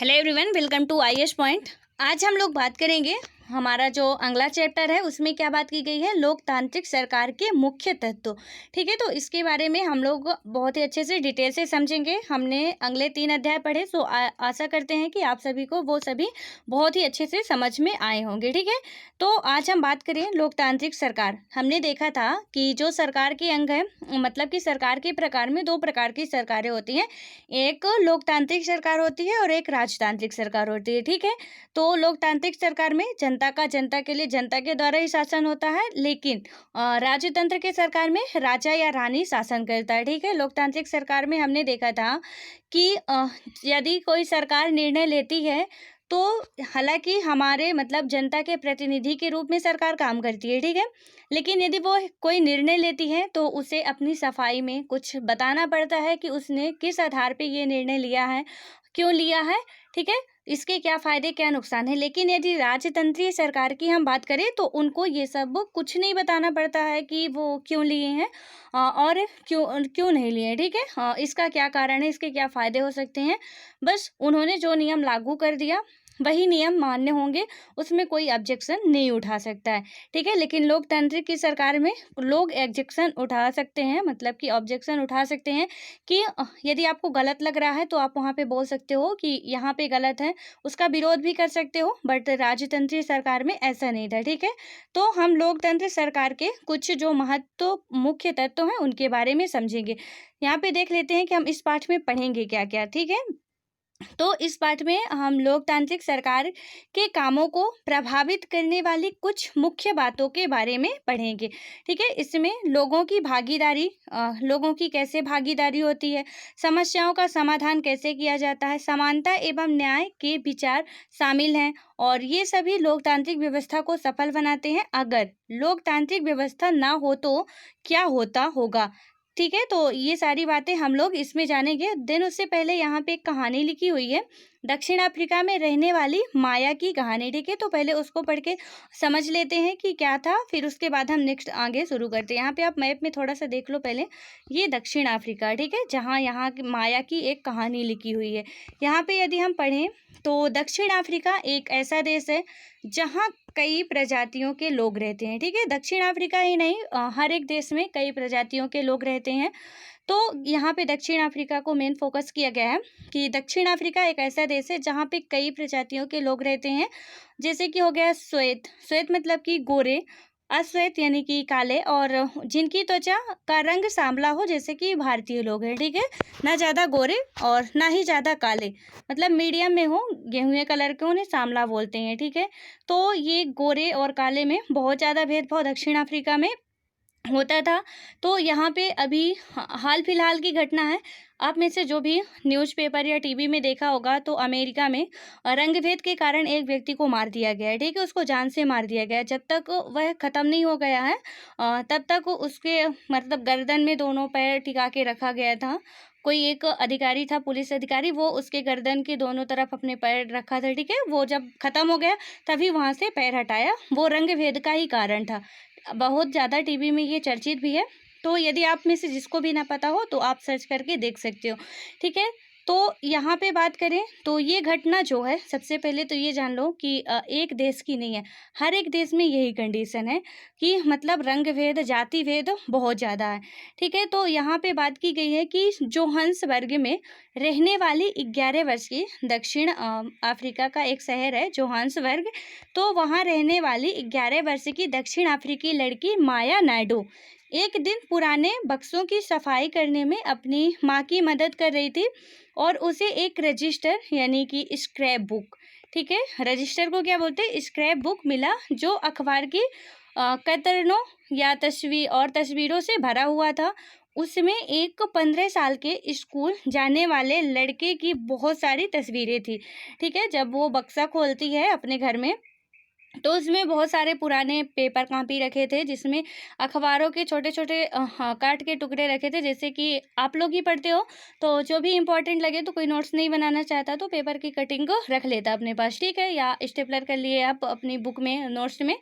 Hello everyone, welcome to IAS point. आज हम लोग बात करेंगे, हमारा जो अगला चैप्टर है उसमें क्या बात की गई है, लोकतांत्रिक सरकार के मुख्य तत्व। ठीक है, तो इसके बारे में हम लोग बहुत ही अच्छे से डिटेल से समझेंगे। हमने अगले 3 अध्याय पढ़े, सो आशा करते हैं कि आप सभी को वो सभी बहुत ही अच्छे से समझ में आए होंगे। ठीक है, तो आज हम बात करें लोकतांत्रिक सरकार। हमने देखा था कि जो सरकार के अंग है, मतलब कि सरकार के प्रकार में 2 प्रकार की सरकारें होती हैं। एक लोकतांत्रिक सरकार होती है और एक राजतांत्रिक सरकार होती है। ठीक है, तो लोकतांत्रिक सरकार में जनता का जनता के लिए जनता के द्वारा ही शासन होता है, लेकिन राजतंत्र के सरकार में राजा या रानी शासन करता है। ठीक है, लोकतांत्रिक सरकार में हमने देखा था कि यदि कोई सरकार निर्णय लेती है तो हालांकि हमारे मतलब जनता के प्रतिनिधि के रूप में सरकार काम करती है। ठीक है, लेकिन यदि वो कोई निर्णय लेती है तो उसे अपनी सफाई में कुछ बताना पड़ता है कि उसने किस आधार पे ये निर्णय लिया है, क्यों लिया है। ठीक है, इसके क्या फायदे क्या नुकसान है। लेकिन यदि राजतंत्रीय सरकार की हम बात करें तो उनको ये सब कुछ नहीं बताना पड़ता है कि वो क्यों लिए हैं और क्यों क्यों नहीं लिए। ठीक है, इसका क्या कारण है, इसके क्या फायदे हो सकते हैं। बस उन्होंने जो नियम लागू कर दिया वही नियम मान्य होंगे, उसमें कोई ऑब्जेक्शन नहीं उठा सकता है। ठीक है, लेकिन लोकतांत्रिक की सरकार में लोग ऑब्जेक्शन उठा सकते हैं, मतलब कि ऑब्जेक्शन उठा सकते हैं कि यदि आपको गलत लग रहा है तो आप वहाँ पे बोल सकते हो कि यहाँ पे गलत है, उसका विरोध भी कर सकते हो। बट राजतंत्रीय सरकार में ऐसा नहीं था। ठीक है, तो हम लोकतंत्र सरकार के कुछ जो महत्व मुख्य तत्व हैं उनके बारे में समझेंगे। यहाँ पे देख लेते हैं कि हम इस पाठ में पढ़ेंगे क्या क्या। ठीक है, तो इस पाठ में हम लोकतांत्रिक सरकार के कामों को प्रभावित करने वाली कुछ मुख्य बातों के बारे में पढ़ेंगे। ठीक है, इसमें लोगों की भागीदारी, लोगों की कैसे भागीदारी होती है, समस्याओं का समाधान कैसे किया जाता है, समानता एवं न्याय के विचार शामिल हैं और ये सभी लोकतांत्रिक व्यवस्था को सफल बनाते हैं। अगर लोकतांत्रिक व्यवस्था ना हो तो क्या होता होगा। ठीक है, तो ये सारी बातें हम लोग इसमें जानेंगे। देन उससे पहले यहाँ पे एक कहानी लिखी हुई है, दक्षिण अफ्रीका में रहने वाली माया की कहानी। ठीक है, तो पहले उसको पढ़ के समझ लेते हैं कि क्या था, फिर उसके बाद हम नेक्स्ट आगे शुरू करते हैं। यहाँ पे आप मैप में थोड़ा सा देख लो पहले, ये दक्षिण अफ्रीका। ठीक है, जहाँ यहाँ माया की एक कहानी लिखी हुई है। यहाँ पे यदि हम पढ़ें तो दक्षिण अफ्रीका एक ऐसा देश है जहाँ कई प्रजातियों के लोग रहते हैं। ठीक है, दक्षिण अफ्रीका ही नहीं, हर एक देश में कई प्रजातियों के लोग रहते हैं। तो यहाँ पे दक्षिण अफ्रीका को मेन फोकस किया गया है कि दक्षिण अफ्रीका एक ऐसा देश है जहाँ पे कई प्रजातियों के लोग रहते हैं। जैसे कि हो गया श्वेत, श्वेत मतलब कि गोरे, अश्वेत यानी कि काले, और जिनकी त्वचा का रंग सांवला हो जैसे कि भारतीय लोग हैं। ठीक है, ना ज़्यादा गोरे और ना ही ज़्यादा काले, मतलब मीडियम में हो, गेहूँ कलर के, उन्हें सांवला बोलते हैं। ठीक है, तो ये गोरे और काले में बहुत ज़्यादा भेदभाव दक्षिण अफ्रीका में होता था। तो यहाँ पे अभी हाल फिलहाल की घटना है, आप में से जो भी न्यूज़पेपर या टीवी में देखा होगा तो अमेरिका में रंगभेद के कारण एक व्यक्ति को मार दिया गया है। ठीक है, उसको जान से मार दिया गया है। जब तक वह ख़त्म नहीं हो गया है तब तक उसके मतलब गर्दन में दोनों पैर टिका के रखा गया था। कोई एक अधिकारी था, पुलिस अधिकारी, वो उसके गर्दन के दोनों तरफ अपने पैर रखा था। ठीक है, वो जब ख़त्म हो गया तभी वहाँ से पैर हटाया, वो रंगभेद का ही कारण था। बहुत ज़्यादा टीवी में ये चर्चित भी है, तो यदि आप में से जिसको भी ना पता हो तो आप सर्च करके देख सकते हो। ठीक है, तो यहाँ पे बात करें तो ये घटना जो है, सबसे पहले तो ये जान लो कि एक देश की नहीं है, हर एक देश में यही कंडीशन है कि मतलब रंग भेद, जाति भेद बहुत ज़्यादा है। ठीक है, तो यहाँ पे बात की गई है कि जोहान्सबर्ग में रहने वाली 11 वर्ष की, दक्षिण अफ्रीका का एक शहर है जोहान्सबर्ग, तो वहाँ रहने वाली 11 वर्ष की दक्षिण अफ्रीकी लड़की माया नायडू एक दिन पुराने बक्सों की सफाई करने में अपनी माँ की मदद कर रही थी और उसे एक रजिस्टर यानी कि स्क्रैप बुक, ठीक है, रजिस्टर को क्या बोलते हैं, स्क्रैप बुक मिला, जो अखबार की कतरनों या तस्वीरों से भरा हुआ था। उसमें एक 15 साल के स्कूल जाने वाले लड़के की बहुत सारी तस्वीरें थी। ठीक है, जब वो बक्सा खोलती है अपने घर में तो उसमें बहुत सारे पुराने पेपर कॉपी रखे थे, जिसमें अखबारों के छोटे छोटे काट के टुकड़े रखे थे। जैसे कि आप लोग ही पढ़ते हो तो जो भी इंपॉर्टेंट लगे, तो कोई नोट्स नहीं बनाना चाहता तो पेपर की कटिंग को रख लेता अपने पास। ठीक है, या स्टेपलर कर लिए आप अपनी बुक में, नोट्स में,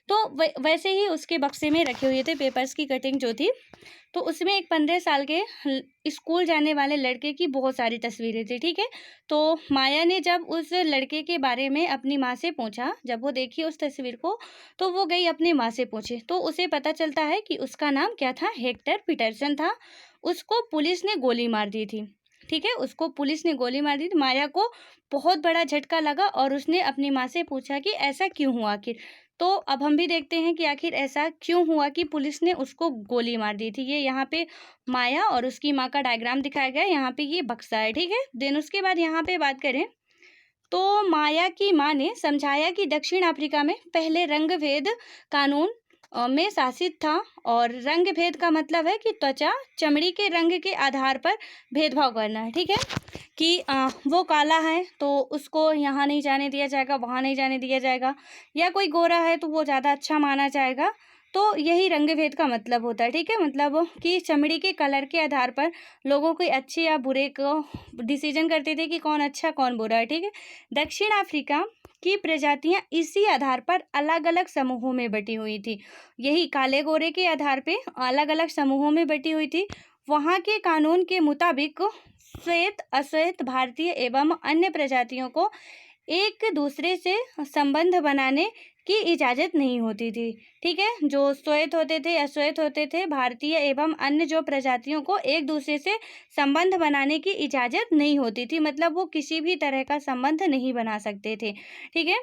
तो वैसे ही उसके बक्से में रखे हुए थे पेपर्स की कटिंग जो थी। तो उसमें एक 15 साल के स्कूल जाने वाले लड़के की बहुत सारी तस्वीरें थी, ठीक है। तो माया ने जब उस लड़के के बारे में अपनी माँ से पूछा, जब वो देखी उस तस्वीर को, तो वो गई अपनी माँ से पूछे, तो उसे पता चलता है कि उसका नाम क्या था, हेक्टर पीटरसन था। उसको पुलिस ने गोली मार दी थी, ठीक है, उसको पुलिस ने गोली मार दी थी। माया को बहुत बड़ा झटका लगा और उसने अपनी माँ से पूछा कि ऐसा क्यों हुआ आखिर। तो अब हम भी देखते हैं कि आखिर ऐसा क्यों हुआ कि पुलिस ने उसको गोली मार दी थी। ये यहाँ पे माया और उसकी माँ का डायग्राम दिखाया गया है, यहाँ पे ये बक्सा है, ठीक है। देन उसके बाद यहाँ पे बात करें तो माया की माँ ने समझाया कि दक्षिण अफ्रीका में पहले रंग भेद कानून में शासित था, और रंग भेद का मतलब है कि त्वचा चमड़ी के रंग के आधार पर भेदभाव करना है, ठीक है। कि वो काला है तो उसको यहाँ नहीं जाने दिया जाएगा, वहाँ नहीं जाने दिया जाएगा, या कोई गोरा है तो वो ज़्यादा अच्छा माना जाएगा। तो यही रंग भेद का मतलब होता है, ठीक है। मतलब कि चमड़ी के कलर के आधार पर लोगों के अच्छे या बुरे को डिसीजन करते थे कि कौन अच्छा कौन बुरा है, ठीक है। दक्षिण अफ्रीका की प्रजातियां इसी आधार पर अलग अलग समूहों में बटी हुई थी। यही काले गोरे के आधार पे अलग अलग समूहों में बटी हुई थी। वहाँ के कानून के मुताबिक श्वेत अश्वेत भारतीय एवं अन्य प्रजातियों को एक दूसरे से संबंध बनाने की इजाज़त नहीं होती थी, ठीक है। जो श्वेत होते थे अश्वेत होते थे, भारतीय एवं अन्य जो प्रजातियों को एक दूसरे से संबंध बनाने की इजाज़त नहीं होती थी, मतलब वो किसी भी तरह का संबंध नहीं बना सकते थे, ठीक है।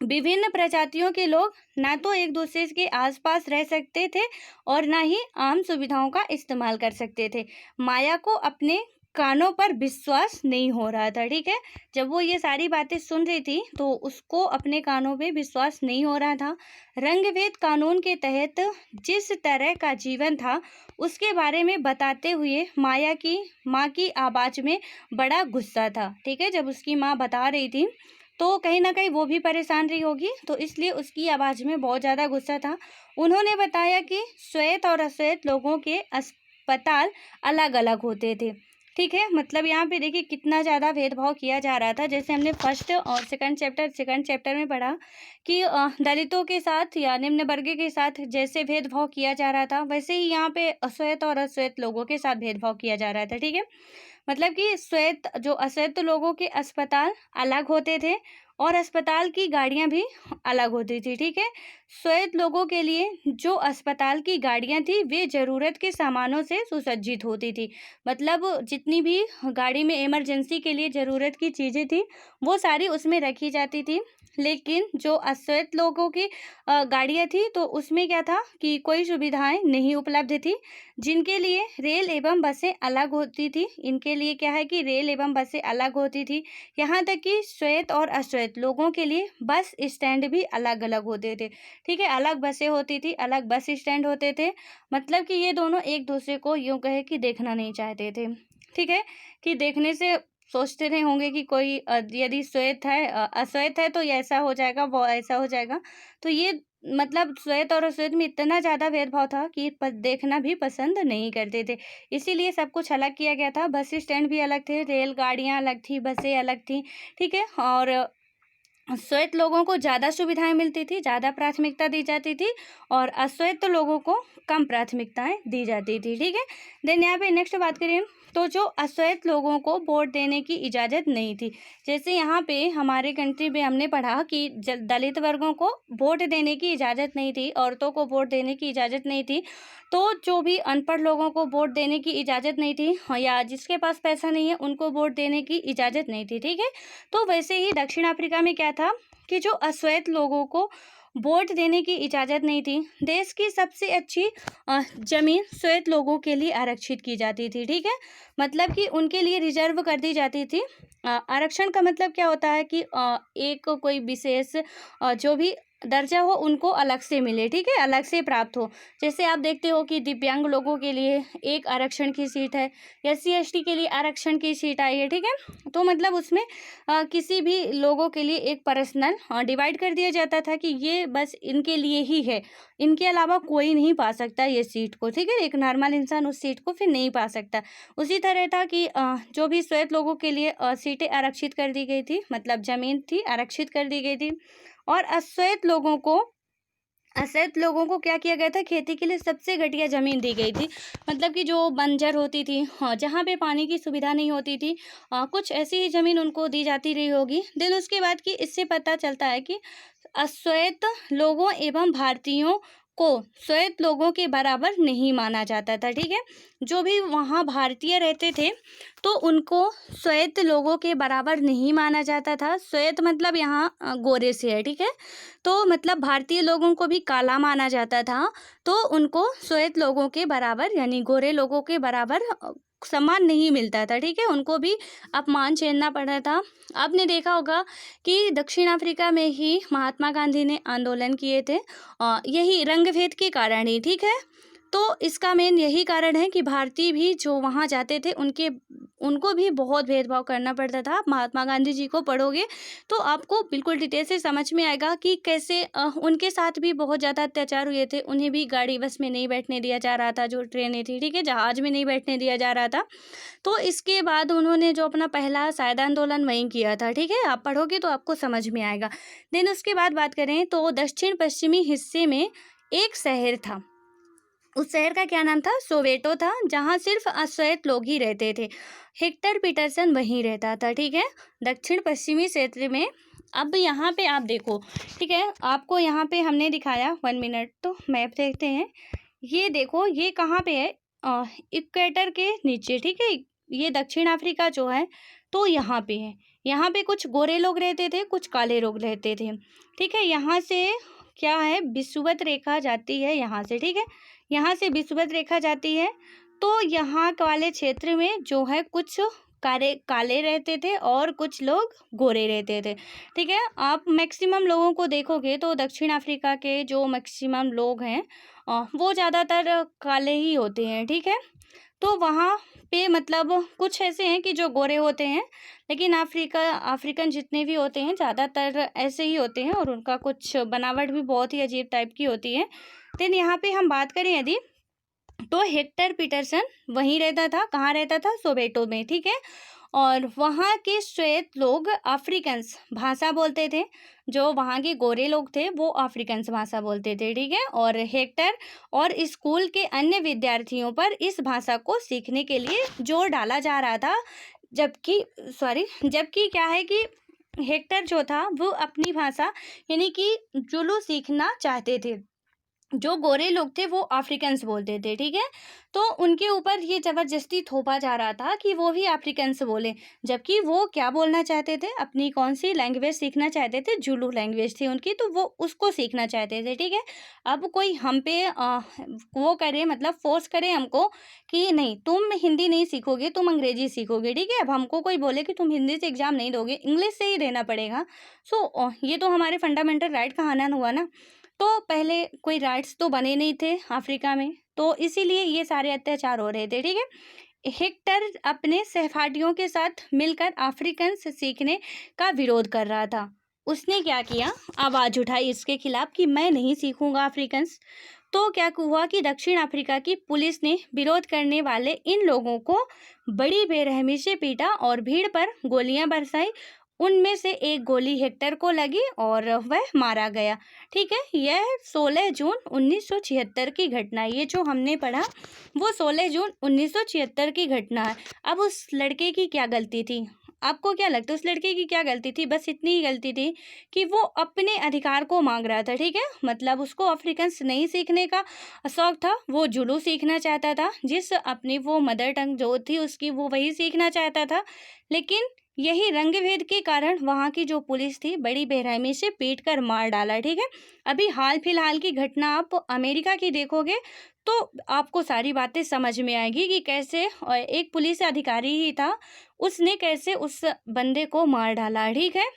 विभिन्न प्रजातियों के लोग ना तो एक दूसरे के आसपास रह सकते थे और ना ही आम सुविधाओं का इस्तेमाल कर सकते थे। माया को अपने कानों पर विश्वास नहीं हो रहा था, ठीक है। जब वो ये सारी बातें सुन रही थी तो उसको अपने कानों पे विश्वास नहीं हो रहा था। रंगभेद कानून के तहत जिस तरह का जीवन था उसके बारे में बताते हुए माया की माँ की आवाज़ में बड़ा गुस्सा था, ठीक है। जब उसकी माँ बता रही थी तो कहीं न कहीं वो भी परेशान रही होगी, तो इसलिए उसकी आवाज़ में बहुत ज़्यादा गुस्सा था। उन्होंने बताया कि श्वेत और अश्वेत लोगों के अस्पताल अलग-अलग होते थे, ठीक है। मतलब यहाँ पे देखिए कितना ज़्यादा भेदभाव किया जा रहा था। जैसे हमने फर्स्ट और सेकंड चैप्टर में पढ़ा कि दलितों के साथ या निम्न वर्ग के साथ जैसे भेदभाव किया जा रहा था, वैसे ही यहाँ पे अश्वेत और अश्वेत लोगों के साथ भेदभाव किया जा रहा था, ठीक है। मतलब कि अश्वेत लोगों के अस्पताल अलग होते थे और अस्पताल की गाड़ियां भी अलग होती थी, ठीक है। श्वेत लोगों के लिए जो अस्पताल की गाड़ियां थी वे ज़रूरत के सामानों से सुसज्जित होती थी। मतलब जितनी भी गाड़ी में इमरजेंसी के लिए ज़रूरत की चीज़ें थी वो सारी उसमें रखी जाती थी। लेकिन जो अश्वेत लोगों की गाड़ियां थी तो उसमें क्या था कि कोई सुविधाएं नहीं उपलब्ध थी, जिनके लिए रेल एवं बसें अलग होती थी। इनके लिए क्या है कि रेल एवं बसें अलग होती थी। यहाँ तक कि श्वेत और अश्वेत लोगों के लिए बस स्टैंड भी अलग अलग होते थे, ठीक है। अलग बसें होती थी, अलग बस स्टैंड होते थे। मतलब कि ये दोनों एक दूसरे को यूँ कहे कि देखना नहीं चाहते थे, ठीक है। कि देखने से सोचते रहे होंगे कि कोई यदि अश्वेत है तो ये ऐसा हो जाएगा, वो ऐसा हो जाएगा। तो ये मतलब श्वेत और अश्वेत में इतना ज़्यादा भेदभाव था कि देखना भी पसंद नहीं करते थे। इसीलिए सब कुछ अलग किया गया था। बस स्टैंड भी अलग थे, रेलगाड़ियाँ अलग थी, बसें अलग थी, ठीक है। और श्वेत लोगों को ज़्यादा सुविधाएं मिलती थी, ज़्यादा प्राथमिकता दी जाती थी, और अश्वेत लोगों को कम प्राथमिकताएं दी जाती थी, ठीक है। देन यहाँ पे नेक्स्ट बात करें तो जो अश्वेत लोगों को वोट देने की इजाज़त नहीं थी। जैसे यहाँ पे हमारे कंट्री में हमने पढ़ा कि दलित वर्गों को वोट देने की इजाज़त नहीं थी, औरतों को वोट देने की इजाज़त नहीं थी। तो जो भी अनपढ़ लोगों को वोट देने की इजाज़त नहीं थी, या जिसके पास पैसा नहीं है उनको वोट देने की इजाज़त नहीं थी, ठीक है। तो वैसे ही दक्षिण अफ्रीका में क्या था कि जो अश्वेत लोगों को वोट देने की इजाज़त नहीं थी। देश की सबसे अच्छी ज़मीन श्वेत लोगों के लिए आरक्षित की जाती थी, ठीक है। मतलब कि उनके लिए रिजर्व कर दी जाती थी। आरक्षण का मतलब क्या होता है कि एक कोई विशेष जो भी दर्जा हो उनको अलग से मिले, ठीक है, अलग से प्राप्त हो। जैसे आप देखते हो कि दिव्यांग लोगों के लिए एक आरक्षण की सीट है, SC ST के लिए आरक्षण की सीट आई है, ठीक है। तो मतलब उसमें किसी भी लोगों के लिए एक पर्सनल डिवाइड कर दिया जाता था कि ये बस इनके लिए ही है, इनके अलावा कोई नहीं पा सकता ये सीट को, ठीक है। एक नॉर्मल इंसान उस सीट को फिर नहीं पा सकता। उसी तरह था कि जो भी श्वेत लोगों के लिए सीटें आरक्षित कर दी गई थी, मतलब ज़मीन थी आरक्षित कर दी गई थी, और अश्वेत लोगों को असहाय लोगों को क्या किया गया था, खेती के लिए सबसे घटिया ज़मीन दी गई थी। मतलब कि जो बंजर होती थी, हाँ, जहाँ पे पानी की सुविधा नहीं होती थी, कुछ ऐसी ही ज़मीन उनको दी जाती रही होगी। देन उसके बाद कि इससे पता चलता है कि अश्वेत लोगों एवं भारतीयों को श्वेत लोगों के बराबर नहीं माना जाता था, ठीक है। जो भी वहाँ भारतीय रहते थे तो उनको श्वेत लोगों के बराबर नहीं माना जाता था। श्वेत मतलब यहाँ गोरे से है, ठीक है। तो मतलब भारतीय लोगों को भी काला माना जाता था, तो उनको श्वेत लोगों के बराबर यानी गोरे लोगों के बराबर सम्मान नहीं मिलता था, ठीक है। उनको भी अपमान झेलना पड़ा था। आपने देखा होगा कि दक्षिण अफ्रीका में ही महात्मा गांधी ने आंदोलन किए थे, यही रंगभेद के कारण ही, ठीक है। तो इसका मेन यही कारण है कि भारतीय भी जो वहाँ जाते थे उनको भी बहुत भेदभाव करना पड़ता था। आप महात्मा गांधी जी को पढ़ोगे तो आपको बिल्कुल डिटेल से समझ में आएगा कि कैसे उनके साथ भी बहुत ज़्यादा अत्याचार हुए थे। उन्हें भी गाड़ी बस में नहीं बैठने दिया जा रहा था, जो ट्रेनें थी, ठीक है, जहाज़ में नहीं बैठने दिया जा रहा था। तो इसके बाद उन्होंने जो अपना पहला सायद आंदोलन वहीं किया था, ठीक है। आप पढ़ोगे तो आपको समझ में आएगा। देन उसके बाद बात करें तो दक्षिण पश्चिमी हिस्से में एक शहर था। उस शहर का क्या नाम था? सोवेटो था, जहाँ सिर्फ अश्वेत लोग ही रहते थे। हेक्टर पीटरसन वहीं रहता था, ठीक है, दक्षिण पश्चिमी क्षेत्र में। अब यहाँ पे आप देखो, ठीक है, आपको यहाँ पे हमने दिखाया 1 मिनट, तो मैप देखते हैं। ये देखो ये कहाँ पे है, इक्वेटर के नीचे, ठीक है। ये दक्षिण अफ्रीका जो है तो यहाँ पे है। यहाँ पे कुछ गोरे लोग रहते थे, कुछ काले लोग रहते थे, ठीक है। यहाँ से क्या है, विषुवत रेखा जाती है यहाँ से, ठीक है, यहाँ से विषुवत रेखा जाती है। तो यहाँ वाले क्षेत्र में जो है कुछ काले रहते थे और कुछ लोग गोरे रहते थे, ठीक है। आप मैक्सिमम लोगों को देखोगे तो दक्षिण अफ्रीका के जो मैक्सिमम लोग हैं वो ज़्यादातर काले ही होते हैं, ठीक है। तो वहाँ पे मतलब कुछ ऐसे हैं कि जो गोरे होते हैं, लेकिन अफ्रीकन जितने भी होते हैं ज़्यादातर ऐसे ही होते हैं और उनका कुछ बनावट भी बहुत ही अजीब टाइप की होती है। देन यहाँ पे हम बात करें यदि, तो हेक्टर पीटरसन वहीं रहता था। कहाँ रहता था? सोवेटो में, ठीक है। और वहाँ के श्वेत लोग अफ्रीकन्स भाषा बोलते थे, जो वहाँ के गोरे लोग थे वो अफ्रीकन्स भाषा बोलते थे, ठीक है। और हेक्टर और स्कूल के अन्य विद्यार्थियों पर इस भाषा को सीखने के लिए जोर डाला जा रहा था, जबकि क्या है कि हेक्टर जो था वो अपनी भाषा यानी कि जुलू सीखना चाहते थे। जो गोरे लोग थे वो अफ्रीकन्स बोलते थे, ठीक है। तो उनके ऊपर ये ज़बरदस्ती थोपा जा रहा था कि वो भी अफ्रीकन्स बोले, जबकि वो क्या बोलना चाहते थे, अपनी कौन सी लैंग्वेज सीखना चाहते थे, जुलू लैंग्वेज थी उनकी, तो वो उसको सीखना चाहते थे, ठीक है। अब कोई हम पे वो करे, मतलब फोर्स करे हमको कि नहीं तुम हिंदी नहीं सीखोगे, तुम अंग्रेजी सीखोगे, ठीक है। अब हमको कोई बोले कि तुम हिंदी से एग्ज़ाम नहीं दोगे, इंग्लिश से ही देना पड़ेगा। सो ये तो हमारे फंडामेंटल राइट का हनन हुआ ना। तो पहले कोई राइट्स तो बने नहीं थे अफ्रीका में, तो इसीलिए ये सारे अत्याचार हो रहे थे, ठीक है। हेक्टर अपने सहपाठियों के साथ मिलकर अफ्रीकन्स सीखने का विरोध कर रहा था। उसने क्या किया, आवाज़ उठाई इसके खिलाफ कि मैं नहीं सीखूंगा अफ्रीकन्स। तो क्या हुआ कि दक्षिण अफ्रीका की पुलिस ने विरोध करने वाले इन लोगों को बड़ी बेरहमी से पीटा और भीड़ पर गोलियां बरसाई। उनमें से एक गोली हेक्टर को लगी और वह मारा गया, ठीक है। यह 16 जून 1976 की घटना है। ये जो हमने पढ़ा वो 16 जून 1976 की घटना है। अब उस लड़के की क्या गलती थी? आपको क्या लगता है उस लड़के की क्या गलती थी? बस इतनी ही गलती थी कि वो अपने अधिकार को मांग रहा था, ठीक है। मतलब उसको अफ्रीकन्स नहीं सीखने का शौक था, वो जुलू सीखना चाहता था, जिस अपनी वो मदर टंग जो थी उसकी वो वही सीखना चाहता था। लेकिन यही रंगभेद के कारण वहाँ की जो पुलिस थी बड़ी बेरहमी से पीट कर मार डाला, ठीक है। अभी हाल फिलहाल की घटना आप अमेरिका की देखोगे तो आपको सारी बातें समझ में आएगी कि कैसे एक पुलिस अधिकारी ही था, उसने कैसे उस बंदे को मार डाला, ठीक है।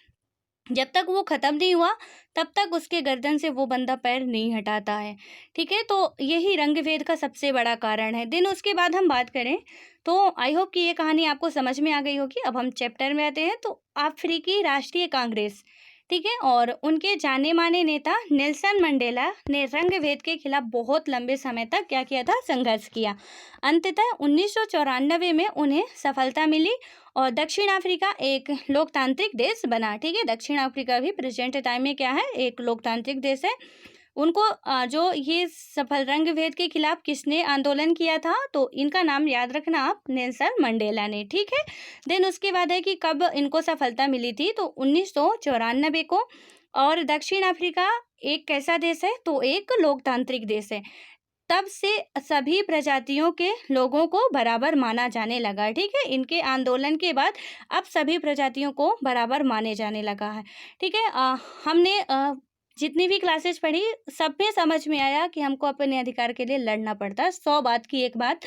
जब तक वो ख़त्म नहीं हुआ तब तक उसके गर्दन से वो बंदा पैर नहीं हटाता है, ठीक है। तो यही रंगभेद का सबसे बड़ा कारण है। देन उसके बाद हम बात करें तो आई होप कि ये कहानी आपको समझ में आ गई होगी। अब हम चैप्टर में आते हैं। तो अफ्रीकी राष्ट्रीय कांग्रेस, ठीक है, और उनके जाने माने नेता नेल्सन मंडेला ने रंगभेद के खिलाफ बहुत लंबे समय तक क्या किया था, संघर्ष किया। अंततः 1994 में उन्हें सफलता मिली और दक्षिण अफ्रीका एक लोकतांत्रिक देश बना, ठीक है। दक्षिण अफ्रीका भी प्रेजेंट टाइम में क्या है, एक लोकतांत्रिक देश है। उनको जो ये सफल रंग भेद के खिलाफ किसने आंदोलन किया था, तो इनका नाम याद रखना आप, नेल्सन मंडेला ने। ठीक है। देन उसके बाद है कि कब इनको सफलता मिली थी, तो 1994 को। और दक्षिण अफ्रीका एक कैसा देश है, तो एक लोकतांत्रिक देश है। तब से सभी प्रजातियों के लोगों को बराबर माना जाने लगा। ठीक है। इनके आंदोलन के बाद अब सभी प्रजातियों को बराबर माने जाने लगा है। ठीक है। हमने जितनी भी क्लासेस पढ़ी सब में समझ में आया कि हमको अपने अधिकार के लिए लड़ना पड़ता है। 100 बात की एक बात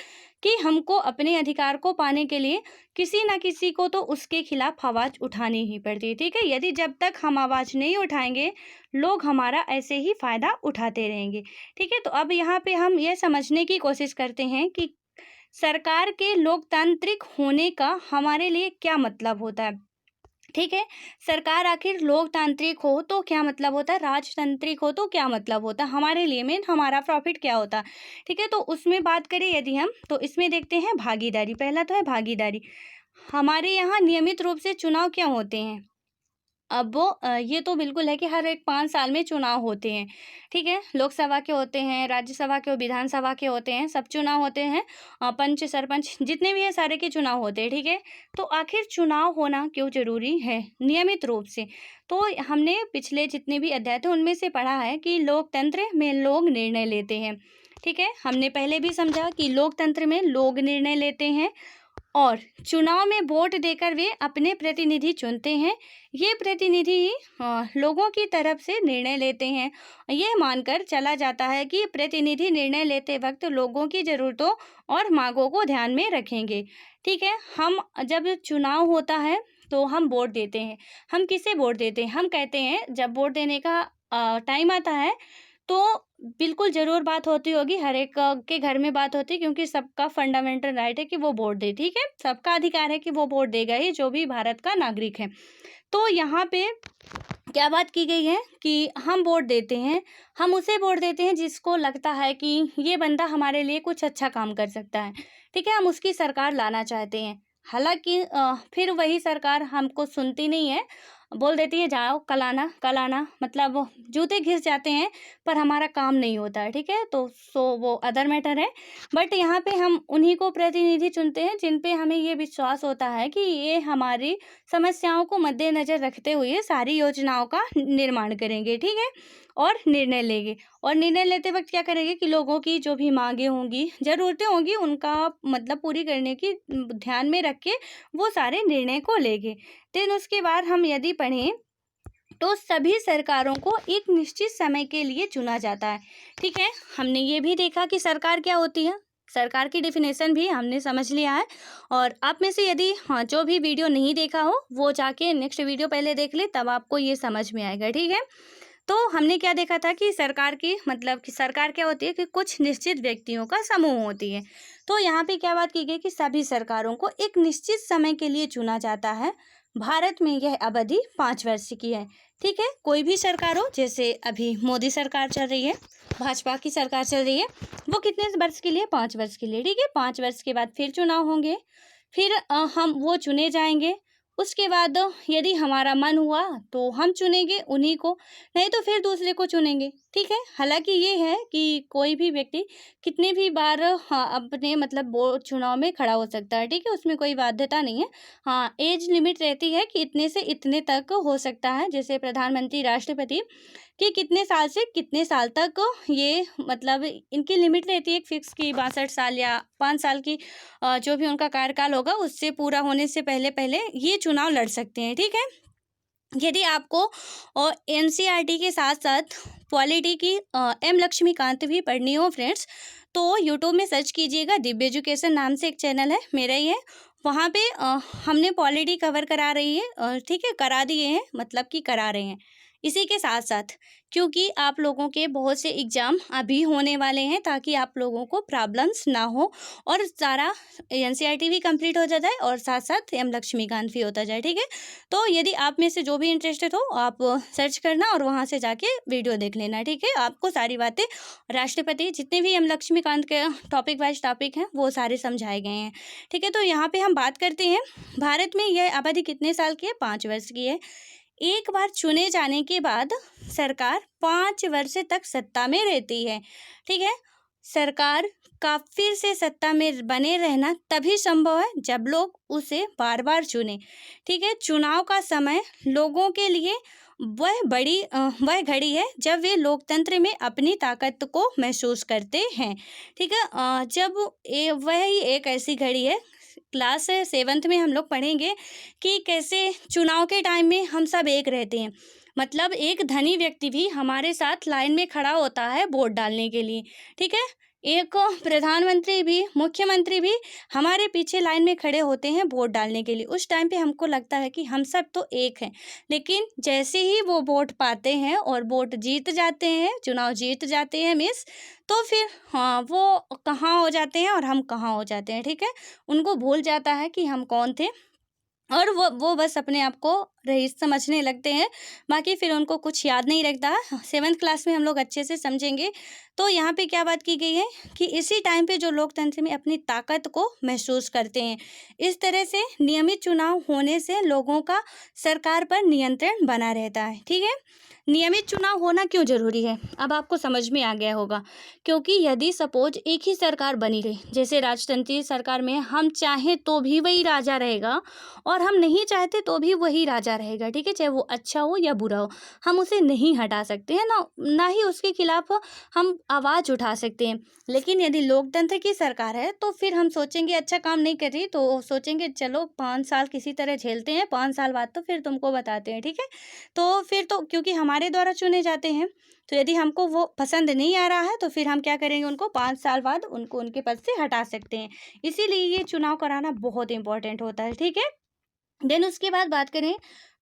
कि हमको अपने अधिकार को पाने के लिए किसी ना किसी को तो उसके खिलाफ आवाज़ उठानी ही पड़ती है। ठीक है। यदि जब तक हम आवाज़ नहीं उठाएंगे, लोग हमारा ऐसे ही फ़ायदा उठाते रहेंगे। ठीक है। तो अब यहाँ पे हम ये समझने की कोशिश करते हैं कि सरकार के लोकतांत्रिक होने का हमारे लिए क्या मतलब होता है। ठीक है। सरकार आखिर लोकतांत्रिक हो तो क्या मतलब होता है, राजतांत्रिक हो तो क्या मतलब होता है, हमारे लिए मेन हमारा प्रॉफिट क्या होता है। ठीक है। तो उसमें बात करें यदि हम, तो इसमें देखते हैं भागीदारी। पहला तो है भागीदारी। हमारे यहाँ नियमित रूप से चुनाव क्या होते हैं। अब वो ये तो बिल्कुल है कि हर एक 5 साल में चुनाव होते हैं। ठीक है। लोकसभा के होते हैं, राज्यसभा के, विधानसभा के होते हैं, सब चुनाव होते हैं। पंच, सरपंच जितने भी हैं सारे के चुनाव होते हैं। ठीक है। तो आखिर चुनाव होना क्यों ज़रूरी है नियमित रूप से। तो हमने पिछले जितने भी अध्याय थे उनमें से पढ़ा है कि लोकतंत्र में लोग निर्णय लेते हैं। ठीक है। हमने पहले भी समझा कि लोकतंत्र में लोग निर्णय लेते हैं और चुनाव में वोट देकर वे अपने प्रतिनिधि चुनते हैं। ये प्रतिनिधि लोगों की तरफ से निर्णय लेते हैं। ये मानकर चला जाता है कि प्रतिनिधि निर्णय लेते वक्त लोगों की ज़रूरतों और मांगों को ध्यान में रखेंगे। ठीक है। हम जब चुनाव होता है तो हम वोट देते हैं। हम किसे वोट देते हैं, हम कहते हैं जब वोट देने का टाइम आता है तो बिल्कुल ज़रूर बात होती होगी, हर एक के घर में बात होती है, क्योंकि सबका फंडामेंटल राइट है कि वो वोट दे। ठीक है। सबका अधिकार है कि वो वोट देगा ही, जो भी भारत का नागरिक है। तो यहाँ पे क्या बात की गई है कि हम वोट देते हैं, हम उसे वोट देते हैं जिसको लगता है कि ये बंदा हमारे लिए कुछ अच्छा काम कर सकता है। ठीक है। हम उसकी सरकार लाना चाहते हैं। हालांकि फिर वही सरकार हमको सुनती नहीं है, बोल देती है जाओ कल आना, मतलब जूते घिस जाते हैं पर हमारा काम नहीं होता है। ठीक है। तो वो अदर मैटर है। बट यहाँ पे हम उन्हीं को प्रतिनिधि चुनते हैं जिन पे हमें ये विश्वास होता है कि ये हमारी समस्याओं को मद्देनज़र रखते हुए सारी योजनाओं का निर्माण करेंगे। ठीक है। और निर्णय लेंगे, और निर्णय लेते वक्त क्या करेंगे कि लोगों की जो भी मांगें होंगी, ज़रूरतें होंगी, उनका मतलब पूरी करने की ध्यान में रख के वो सारे निर्णय को लेंगे। देन उसके बाद हम यदि पढ़ें तो सभी सरकारों को एक निश्चित समय के लिए चुना जाता है। ठीक है। हमने ये भी देखा कि सरकार क्या होती है, सरकार की डिफिनेशन भी हमने समझ लिया है। और आप में से यदि जो भी वीडियो नहीं देखा हो वो जाके नेक्स्ट वीडियो पहले देख ले, तब आपको ये समझ में आएगा। ठीक है। तो हमने क्या देखा था कि सरकार की मतलब कि सरकार क्या होती है कि कुछ निश्चित व्यक्तियों का समूह होती है। तो यहाँ पे क्या बात की गई कि सभी सरकारों को एक निश्चित समय के लिए चुना जाता है। भारत में यह अवधि 5 वर्ष की है। ठीक है। कोई भी सरकार हो, जैसे अभी मोदी सरकार चल रही है, भाजपा की सरकार चल रही है, वो कितने वर्ष के लिए, 5 वर्ष के लिए। ठीक है। 5 वर्ष के बाद फिर चुनाव होंगे, फिर हम वो चुने जाएंगे। उसके बाद यदि हमारा मन हुआ तो हम चुनेंगे उन्हीं को, नहीं तो फिर दूसरे को चुनेंगे। ठीक है। हालांकि ये है कि कोई भी व्यक्ति कितने भी बार अपने मतलब वो चुनाव में खड़ा हो सकता है। ठीक है। उसमें कोई बाध्यता नहीं है। हाँ, एज लिमिट रहती है कि इतने से इतने तक हो सकता है, जैसे प्रधानमंत्री, राष्ट्रपति कि कितने साल से कितने साल तक ये मतलब इनकी लिमिट रहती है एक फिक्स की, 62 साल या 5 साल की जो भी उनका कार्यकाल होगा उससे पूरा होने से पहले पहले ये चुनाव लड़ सकते हैं। ठीक है। यदि आपको और एनसीईआरटी के साथ साथ पॉलिटी की एम लक्ष्मीकांत भी पढ़नी हो फ्रेंड्स, तो यूट्यूब में सर्च कीजिएगा, दिव्य एजुकेशन नाम से एक चैनल है, मेरा ही है। वहाँ पे हमने पॉलिटी कवर करा रही है, ठीक है, करा दिए हैं, मतलब कि करा रहे हैं। इसी के साथ साथ क्योंकि आप लोगों के बहुत से एग्ज़ाम अभी होने वाले हैं, ताकि आप लोगों को प्रॉब्लम्स ना हो और सारा एनसीईआरटी भी कंप्लीट हो जाता है और साथ साथ एम लक्ष्मीकांत भी होता जाए। ठीक है। तो यदि आप में से जो भी इंटरेस्टेड हो आप सर्च करना और वहाँ से जाके वीडियो देख लेना। ठीक है। आपको सारी बातें, राष्ट्रपति, जितने भी एम लक्ष्मीकांत के टॉपिक वाइज टॉपिक हैं वो सारे समझाए गए हैं। ठीक है। तो यहाँ पे हम बात करते हैं भारत में यह अवधि कितने साल की है, 5 वर्ष की है। एक बार चुने जाने के बाद सरकार 5 वर्ष तक सत्ता में रहती है। ठीक है, सरकार का फिर से सत्ता में बने रहना तभी संभव है जब लोग उसे बार बार चुने। ठीक है, चुनाव का समय लोगों के लिए वह घड़ी है जब वे लोकतंत्र में अपनी ताकत को महसूस करते हैं। ठीक है, वह ही एक ऐसी घड़ी है, क्लास 7th में हम लोग पढ़ेंगे कि कैसे चुनाव के टाइम में हम सब एक रहते हैं। मतलब एक धनी व्यक्ति भी हमारे साथ लाइन में खड़ा होता है वोट डालने के लिए। ठीक है, एक प्रधानमंत्री भी, मुख्यमंत्री भी हमारे पीछे लाइन में खड़े होते हैं वोट डालने के लिए। उस टाइम पे हमको लगता है कि हम सब तो एक हैं, लेकिन जैसे ही वो वोट पाते हैं और वोट जीत जाते हैं, चुनाव जीत जाते हैं तो फिर हाँ, वो कहाँ हो जाते हैं और हम कहाँ हो जाते हैं। ठीक है, उनको भूल जाता है कि हम कौन थे और वो बस अपने आप को रईस समझने लगते हैं। बाकी फिर उनको कुछ याद नहीं रहता। 7th क्लास में हम लोग अच्छे से समझेंगे। तो यहाँ पे क्या बात की गई है कि इसी टाइम पे जो लोकतंत्र में अपनी ताकत को महसूस करते हैं। इस तरह से नियमित चुनाव होने से लोगों का सरकार पर नियंत्रण बना रहता है। ठीक है, नियमित चुनाव होना क्यों जरूरी है, अब आपको समझ में आ गया होगा। क्योंकि यदि सपोज एक ही सरकार बनी रही, जैसे राजतंत्रीय सरकार में हम चाहें तो भी वही राजा रहेगा और हम नहीं चाहते तो भी वही राजा रहेगा। ठीक है, चाहे वो अच्छा हो या बुरा हो, हम उसे नहीं हटा सकते हैं ना ही उसके खिलाफ हम आवाज़ उठा सकते हैं। लेकिन यदि लोकतंत्र की सरकार है तो फिर हम सोचेंगे अच्छा काम नहीं कर रही तो सोचेंगे चलो 5 साल किसी तरह झेलते हैं, 5 साल बाद तो फिर तुमको बताते हैं। ठीक है, तो फिर तो क्योंकि हमारे द्वारा चुने जाते हैं, तो यदि हमको वो पसंद नहीं आ रहा है तो फिर हम क्या करेंगे, उनको 5 साल बाद उनको उनके पद से हटा सकते हैं। इसीलिए ये चुनाव कराना बहुत इंपॉर्टेंट होता है। ठीक है, देन उसके बाद बात करें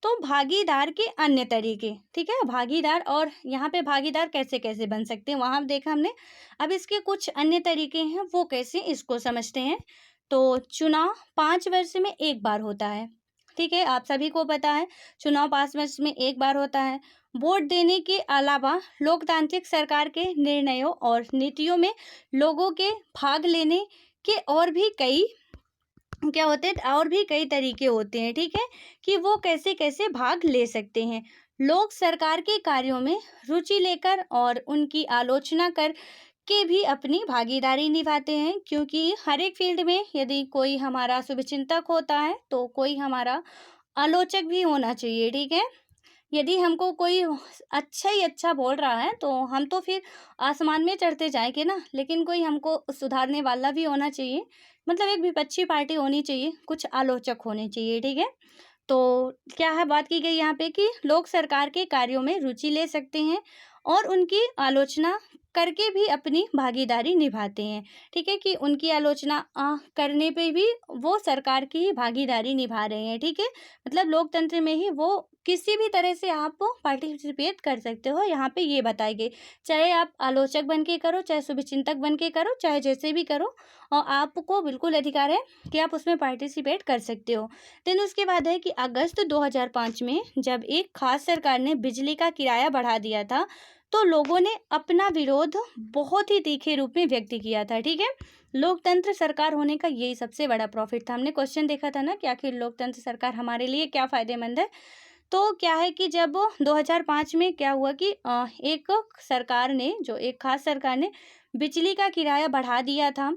तो भागीदार के अन्य तरीके। ठीक है, भागीदार, और यहाँ पे भागीदार कैसे कैसे बन सकते हैं वहाँ देखा हमने। अब इसके कुछ अन्य तरीके हैं, वो कैसे, इसको समझते हैं। तो चुनाव 5 वर्ष में एक बार होता है। ठीक है, आप सभी को पता है चुनाव 5 वर्ष में एक बार होता है। वोट देने के अलावा लोकतांत्रिक सरकार के निर्णयों और नीतियों में लोगों के भाग लेने के और भी कई तरीके होते हैं। ठीक है, कि वो कैसे कैसे भाग ले सकते हैं। लोग सरकार के कार्यों में रुचि लेकर और उनकी आलोचना कर के भी अपनी भागीदारी निभाते हैं। क्योंकि हर एक फील्ड में यदि कोई हमारा शुभचिंतक होता है तो कोई हमारा आलोचक भी होना चाहिए। ठीक है, यदि हमको कोई अच्छा ही अच्छा बोल रहा है तो हम तो फिर आसमान में चढ़ते जाएंगे ना, लेकिन कोई हमको सुधारने वाला भी होना चाहिए। मतलब एक विपक्षी पार्टी होनी चाहिए, कुछ आलोचक होने चाहिए। ठीक है, तो क्या है बात की गई यहाँ पे कि लोग सरकार के कार्यों में रुचि ले सकते हैं और उनकी आलोचना करके भी अपनी भागीदारी निभाते हैं। ठीक है, कि उनकी आलोचना करने पे भी वो सरकार की ही भागीदारी निभा रहे हैं। ठीक है, मतलब लोकतंत्र में ही वो किसी भी तरह से आप पार्टिसिपेट कर सकते हो, यहाँ पे ये बताई गई। चाहे आप आलोचक बन के करो, चाहे शुभचिंतक बन के करो, चाहे जैसे भी करो, और आपको बिल्कुल अधिकार है कि आप उसमें पार्टिसिपेट कर सकते हो। देन उसके बाद है कि अगस्त 2005 में जब एक खास सरकार ने बिजली का किराया बढ़ा दिया था तो लोगों ने अपना विरोध बहुत ही तीखे रूप में व्यक्त किया था। ठीक है, लोकतंत्र सरकार होने का यही सबसे बड़ा प्रॉफिट था। हमने क्वेश्चन देखा था ना कि आखिर लोकतंत्र सरकार हमारे लिए क्या फ़ायदेमंद है। तो क्या है कि जब 2005 में क्या हुआ कि एक खास सरकार ने बिजली का किराया बढ़ा दिया था,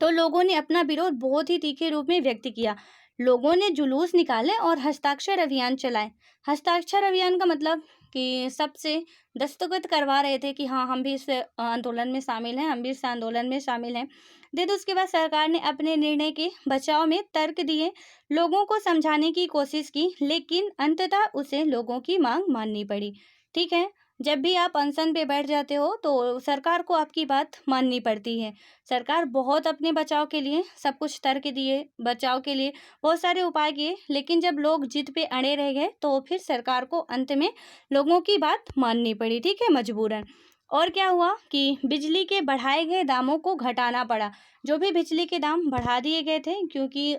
तो लोगों ने अपना विरोध बहुत ही तीखे रूप में व्यक्त किया। लोगों ने जुलूस निकाले और हस्ताक्षर अभियान चलाए। हस्ताक्षर अभियान का मतलब कि सबसे दस्तखत करवा रहे थे कि हाँ, हम भी इस आंदोलन में शामिल हैं, हम भी इस आंदोलन में शामिल हैं। उसके बाद सरकार ने अपने निर्णय के बचाव में तर्क दिए, लोगों को समझाने की कोशिश की, लेकिन अंततः उसे लोगों की मांग माननी पड़ी। ठीक है, जब भी आप अनशन पे बैठ जाते हो तो सरकार को आपकी बात माननी पड़ती है। सरकार बहुत अपने बचाव के लिए सब कुछ तर्क दिए, बचाव के लिए बहुत सारे उपाय किए, लेकिन जब लोग जिद पे अड़े रह गए तो फिर सरकार को अंत में लोगों की बात माननी पड़ी। ठीक है, मजबूरन। और क्या हुआ कि बिजली के बढ़ाए गए दामों को घटाना पड़ा। जो भी बिजली के दाम बढ़ा दिए गए थे, क्योंकि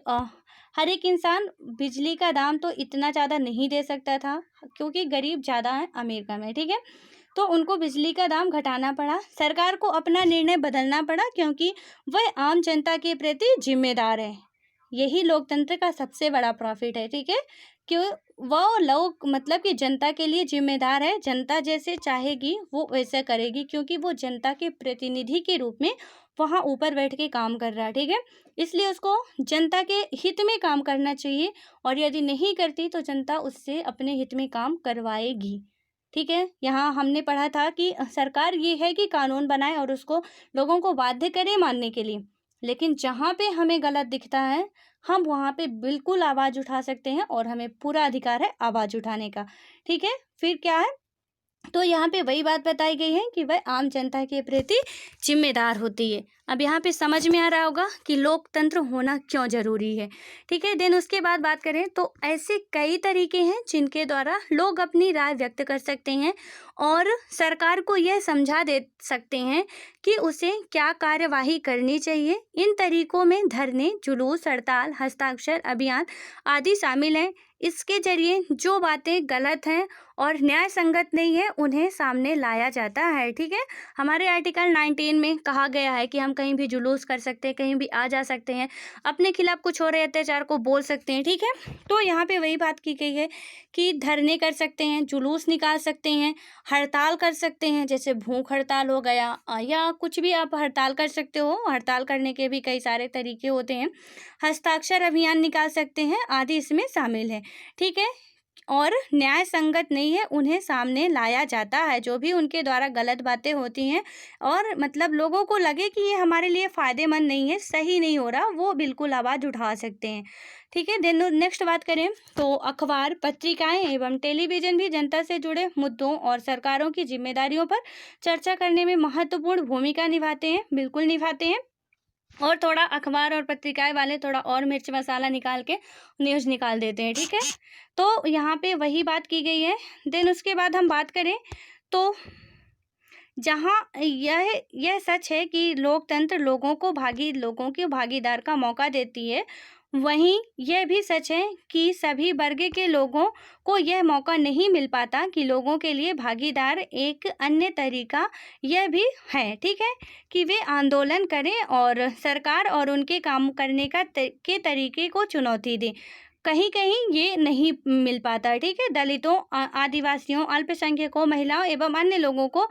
हर एक इंसान बिजली का दाम तो इतना ज़्यादा नहीं दे सकता था, क्योंकि गरीब ज़्यादा है अमेरिका में। ठीक है, तो उनको बिजली का दाम घटाना पड़ा। सरकार को अपना निर्णय बदलना पड़ा, क्योंकि वह आम जनता के प्रति जिम्मेदार है। यही लोकतंत्र का सबसे बड़ा प्रॉफिट है। ठीक है, क्यों वो लोग मतलब कि जनता के लिए जिम्मेदार है, जनता जैसे चाहेगी वो वैसे करेगी, क्योंकि वो जनता के प्रतिनिधि के रूप में वहाँ ऊपर बैठ के काम कर रहा है, ठीक है। इसलिए उसको जनता के हित में काम करना चाहिए, और यदि नहीं करती तो जनता उससे अपने हित में काम करवाएगी, ठीक है। यहाँ हमने पढ़ा था कि सरकार ये है कि कानून बनाए और उसको लोगों को बाध्य करे मानने के लिए, लेकिन जहाँ पे हमें गलत दिखता है हम वहाँ पे बिल्कुल आवाज़ उठा सकते हैं, और हमें पूरा अधिकार है आवाज़ उठाने का, ठीक है। फिर क्या है, तो यहाँ पे वही बात बताई गई है कि वह आम जनता के प्रति जिम्मेदार होती है। अब यहाँ पे समझ में आ रहा होगा कि लोकतंत्र होना क्यों जरूरी है, ठीक है। देन उसके बाद बात करें तो ऐसे कई तरीके हैं जिनके द्वारा लोग अपनी राय व्यक्त कर सकते हैं और सरकार को यह समझा दे सकते हैं कि उसे क्या कार्यवाही करनी चाहिए। इन तरीकों में धरने, जुलूस, हड़ताल, हस्ताक्षर अभियान आदि शामिल हैं। इसके जरिए जो बातें गलत हैं और न्याय संगत नहीं है उन्हें सामने लाया जाता है, ठीक है। हमारे आर्टिकल 19 में कहा गया है कि हम कहीं भी जुलूस कर सकते हैं, कहीं भी आ जा सकते हैं, अपने खिलाफ कुछ हो रहे अत्याचार को बोल सकते हैं, ठीक है। तो यहाँ पे वही बात की गई है कि धरने कर सकते हैं, जुलूस निकाल सकते हैं, हड़ताल कर सकते हैं, जैसे भूख हड़ताल हो गया या कुछ भी आप हड़ताल कर सकते हो। हड़ताल करने के भी कई सारे तरीके होते हैं। हस्ताक्षर अभियान निकाल सकते हैं आदि इसमें शामिल है, ठीक है। और न्याय संगत नहीं है उन्हें सामने लाया जाता है, जो भी उनके द्वारा गलत बातें होती हैं और मतलब लोगों को लगे कि ये हमारे लिए फ़ायदेमंद नहीं है, सही नहीं हो रहा, वो बिल्कुल आवाज़ उठा सकते हैं, ठीक है। देन नेक्स्ट बात करें तो अखबार, पत्रिकाएं एवं टेलीविज़न भी जनता से जुड़े मुद्दों और सरकारों की जिम्मेदारियों पर चर्चा करने में महत्वपूर्ण भूमिका निभाते हैं, बिल्कुल निभाते हैं। और थोड़ा अखबार और पत्रिकाएं वाले थोड़ा और मिर्च मसाला निकाल के न्यूज़ निकाल देते हैं, ठीक है। तो यहाँ पे वही बात की गई है। देन उसके बाद हम बात करें तो जहाँ यह सच है कि लोकतंत्र लोगों की भागीदार का मौका देती है, वहीं यह भी सच है कि सभी वर्ग के लोगों को यह मौका नहीं मिल पाता कि लोगों के लिए भागीदार एक अन्य तरीका यह भी है, ठीक है, कि वे आंदोलन करें और सरकार और उनके काम करने के तरीके को चुनौती दें। कहीं कहीं ये नहीं मिल पाता, ठीक है। दलितों, आदिवासियों, अल्पसंख्यकों, महिलाओं एवं अन्य लोगों को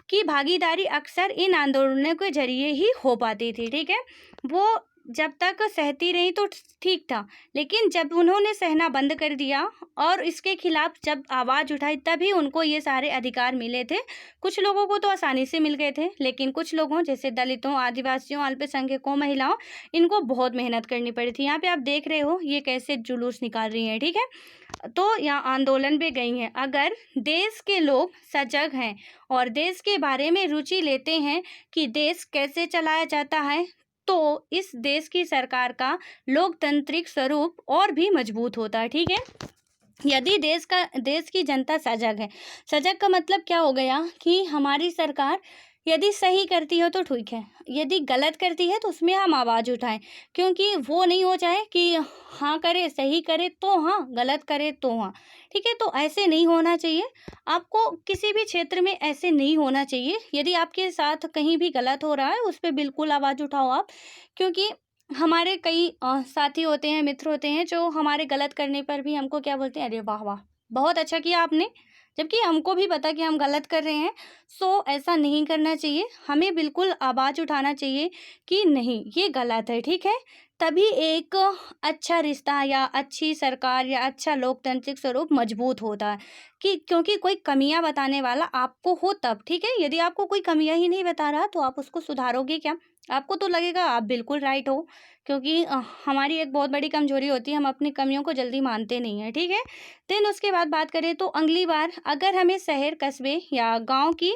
की भागीदारी अक्सर इन आंदोलनों के जरिए ही हो पाती थी, ठीक है। वो जब तक सहती रही तो ठीक था, लेकिन जब उन्होंने सहना बंद कर दिया और इसके खिलाफ जब आवाज़ उठाई तभी उनको ये सारे अधिकार मिले थे। कुछ लोगों को तो आसानी से मिल गए थे, लेकिन कुछ लोगों जैसे दलितों, आदिवासियों, अल्पसंख्यकों, महिलाओं, इनको बहुत मेहनत करनी पड़ी थी। यहाँ पे आप देख रहे हो ये कैसे जुलूस निकाल रही हैं, ठीक है। तो यहाँ आंदोलन भी गई हैं। अगर देश के लोग सजग हैं और देश के बारे में रुचि लेते हैं कि देश कैसे चलाया जाता है, तो इस देश की सरकार का लोकतांत्रिक स्वरूप और भी मजबूत होता है, ठीक है। यदि देश की जनता सजग है, सजग का मतलब क्या हो गया कि हमारी सरकार यदि सही करती हो तो ठीक है, यदि गलत करती है तो उसमें हम आवाज़ उठाएं, क्योंकि वो नहीं हो जाए कि हाँ करे, सही करे तो हाँ, गलत करे तो हाँ, ठीक है। तो ऐसे नहीं होना चाहिए, आपको किसी भी क्षेत्र में ऐसे नहीं होना चाहिए। यदि आपके साथ कहीं भी गलत हो रहा है उस पर बिल्कुल आवाज़ उठाओ आप, क्योंकि हमारे कई साथी होते हैं, मित्र होते हैं जो हमारे गलत करने पर भी हमको क्या बोलते हैं, अरे वाह वाह बहुत अच्छा किया आपने, जबकि हमको भी पता कि हम गलत कर रहे हैं। सो ऐसा नहीं करना चाहिए, हमें बिल्कुल आवाज़ उठाना चाहिए कि नहीं ये गलत है, ठीक है। तभी एक अच्छा रिश्ता या अच्छी सरकार या अच्छा लोकतांत्रिक स्वरूप मजबूत होता है, कि क्योंकि कोई कमियां बताने वाला आपको हो तब, ठीक है। यदि आपको कोई कमियां ही नहीं बता रहा तो आप उसको सुधारोगे क्या? आपको तो लगेगा आप बिल्कुल राइट हो, क्योंकि हमारी एक बहुत बड़ी कमजोरी होती है, हम अपनी कमियों को जल्दी मानते नहीं हैं, ठीक है। देन उसके बाद बात करें तो अगली बार अगर हमें शहर, कस्बे या गांव की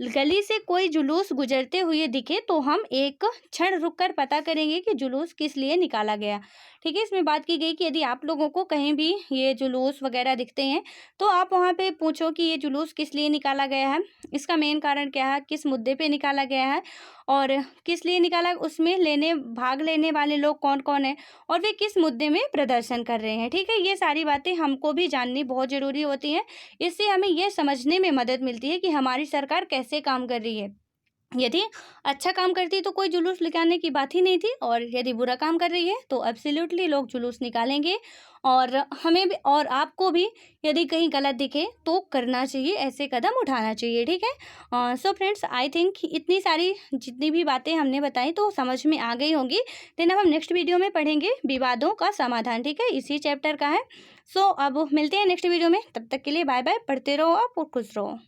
गली से कोई जुलूस गुजरते हुए दिखे तो हम एक क्षण रुककर पता करेंगे कि जुलूस किस लिए निकाला गया, ठीक है। इसमें बात की गई कि यदि आप लोगों को कहीं भी ये जुलूस वगैरह दिखते हैं तो आप वहाँ पे पूछो कि ये जुलूस किस लिए निकाला गया है, इसका मेन कारण क्या है, किस मुद्दे पे निकाला गया है और किस लिए निकाला, उसमें भाग लेने वाले लोग कौन कौन है और वे किस मुद्दे में प्रदर्शन कर रहे हैं, ठीक है। ये सारी बातें हमको भी जाननी बहुत ज़रूरी होती हैं। इससे हमें ये समझने में मदद मिलती है कि हमारी सरकार कैसे काम कर रही है। यदि अच्छा काम करती तो कोई जुलूस निकालने की बात ही नहीं थी, और यदि बुरा काम कर रही है तो एब्सोल्युटली लोग जुलूस निकालेंगे और हमें भी और आपको भी यदि कहीं गलत दिखे तो करना चाहिए, ऐसे कदम उठाना चाहिए, ठीक है। सो फ्रेंड्स, आई थिंक इतनी सारी जितनी भी बातें हमने बताई तो समझ में आ गई होंगी। देन अब हम नेक्स्ट वीडियो में पढ़ेंगे विवादों का समाधान, ठीक है, इसी चैप्टर का है। सो अब मिलते हैं नेक्स्ट वीडियो में, तब तक के लिए बाय बाय। पढ़ते रहो आप और खुश रहो।